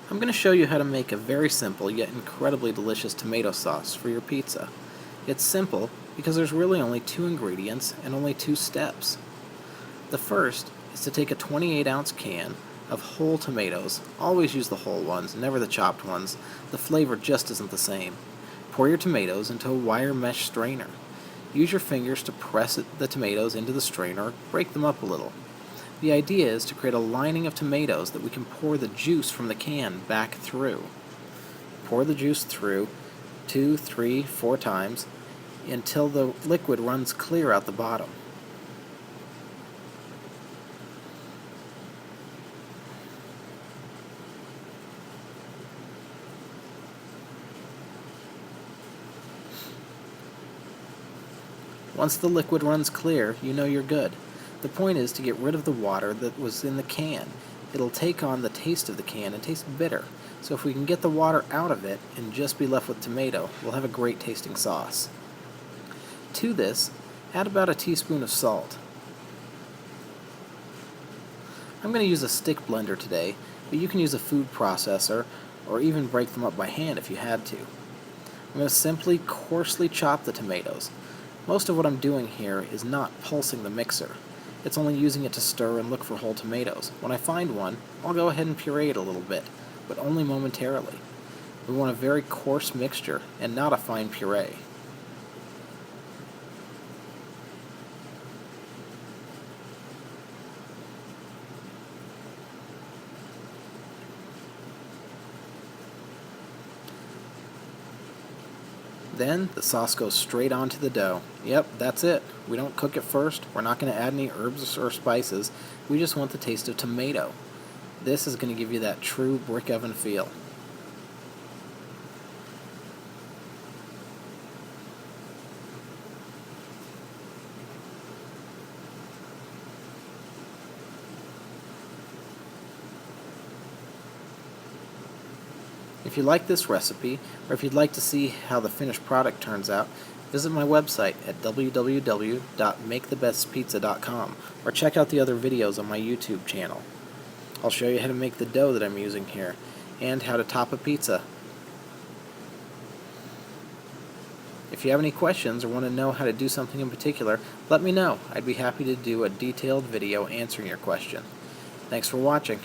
I'm going to show you how to make a very simple yet incredibly delicious tomato sauce for your pizza. It's simple because there's really only two ingredients and only two steps. The first is to take a 28-ounce can of whole tomatoes. Always use the whole ones, never the chopped ones. The flavor just isn't the same. Pour your tomatoes into a wire mesh strainer. Use your fingers to press the tomatoes into the strainer, break them up a little. The idea is to create a lining of tomatoes that we can pour the juice from the can back through. Pour the juice through 2, 3, 4 times until the liquid runs clear out the bottom. Once the liquid runs clear, you know you're good. The point is to get rid of the water that was in the can. It'll take on the taste of the can and taste bitter. So if we can get the water out of it and just be left with tomato, we'll have a great tasting sauce. To this, add about a teaspoon of salt. I'm going to use a stick blender today, but you can use a food processor or even break them up by hand if you had to. I'm going to simply coarsely chop the tomatoes. Most of what I'm doing here is not pulsing the mixer. It's only using it to stir and look for whole tomatoes. When I find one, I'll go ahead and puree it a little bit, but only momentarily. We want a very coarse mixture and not a fine puree. Then the sauce goes straight onto the dough. Yep, that's it. We don't cook it first. We're not going to add any herbs or spices. We just want the taste of tomato. This is going to give you that true brick oven feel. If you like this recipe, or if you'd like to see how the finished product turns out, visit my website at www.makethebestpizza.com or check out the other videos on my YouTube channel. I'll show you how to make the dough that I'm using here, and how to top a pizza. If you have any questions or want to know how to do something in particular, let me know. I'd be happy to do a detailed video answering your question. Thanks for watching.